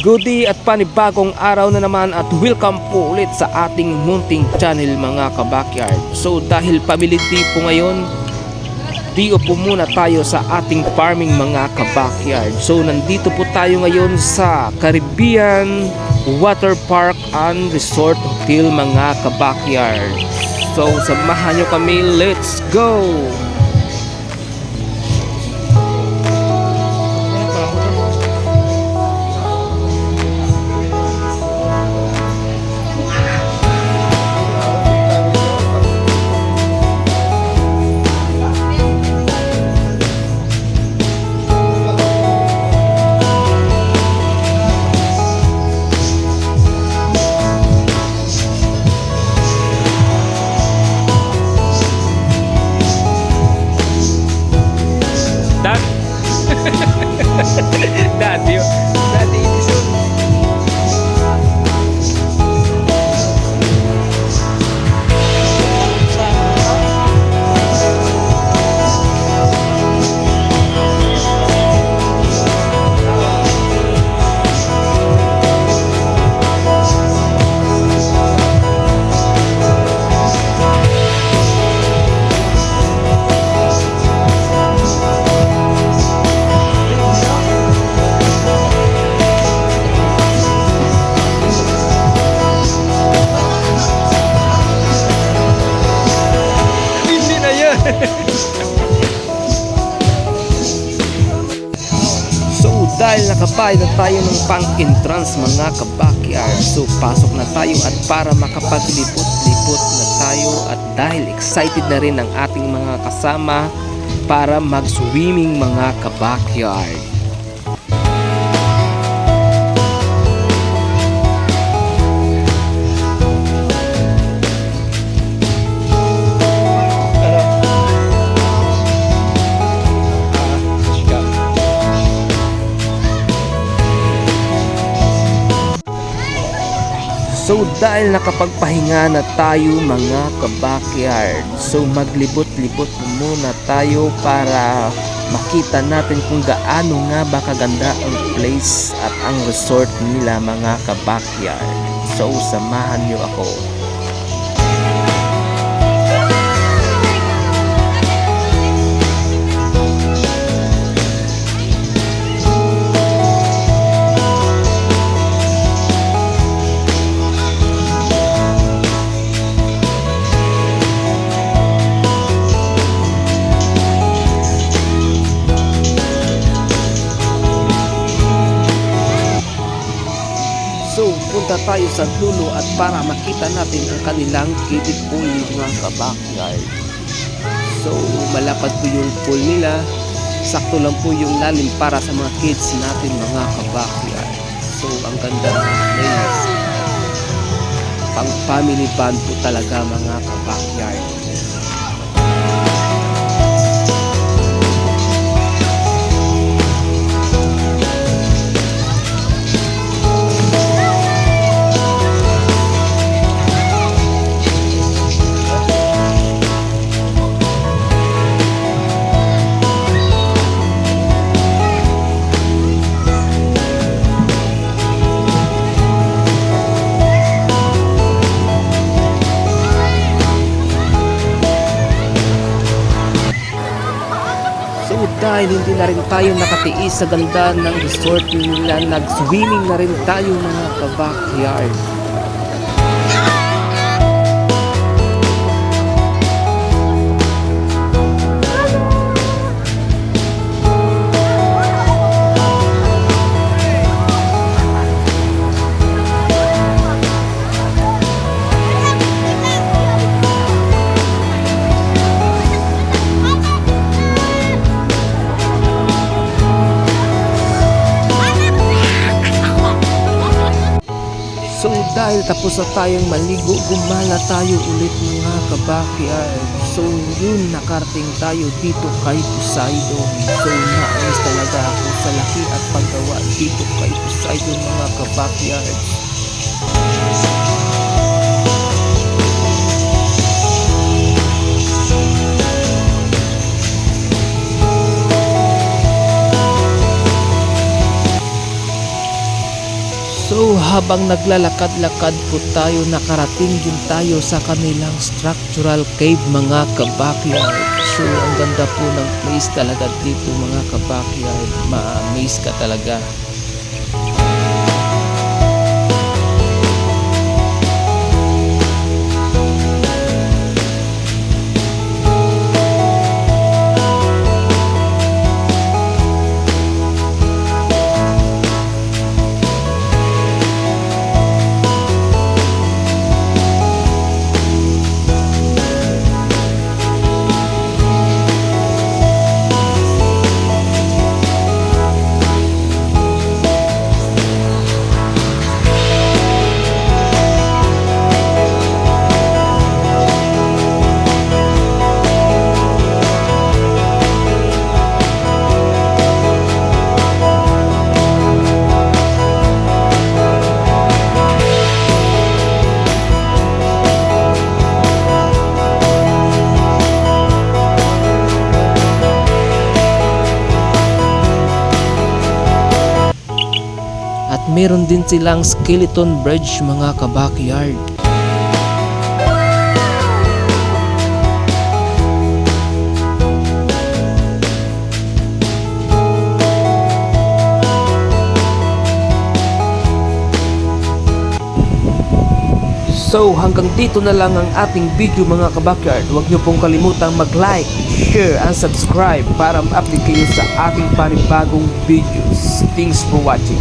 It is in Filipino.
Good day at panibagong araw na naman at welcome po ulit sa ating munting channel mga kabakyard. So dahil family day po ngayon, di po muna tayo sa ating farming mga kabakyard. So nandito po tayo ngayon sa Caribbean Water Park and Resort Hotel mga kabakyard. So samahan nyo kami, let's go! Daddy Edison. So dahil nakabayad na tayo ng pang entrance mga kabakyard, so pasok na tayo at para makapaglipot-lipot na tayo at dahil excited na rin ang ating mga kasama para mag-swimming mga kabakyard. So dahil nakapagpahinga na tayo mga kabakyard, so maglibot-libot muna tayo para makita natin kung gaano nga ba kaganda ang place at ang resort nila mga kabakyard. So samahan nyo ako. So punta tayo sa dulo at para makita natin ang kanilang kiddie pool mga kabakyard. So malapad po yung pool nila, sakto lang po yung lalim para sa mga kids natin mga kabakyard. So ang ganda ng place, pang family fun po talaga mga kabakyard. Dahil hindi na rin tayo nakatiis sa ganda ng resort nila, nag-swimming na rin tayo mga kabakyard. So dahil tapos na tayong maligo, gumala tayo ulit mga kabakyard. So yun, nakarating tayo dito kay Poseidon. So naamis talaga ako sa laki at paggawa dito kay Poseidon mga kabakyard. habang naglalakad-lakad po tayo, nakarating din tayo sa kanilang structural cave mga kabakyard. So ang ganda po ng place talaga dito mga kabakyard, ma-amaze ka talaga. At meron din silang skeleton bridge mga kabakyard. So hanggang dito na lang ang ating video mga kabakyard. Huwag nyo pong kalimutang mag-like, share, and subscribe para ma-update kayo sa ating panibagong videos. Thanks for watching.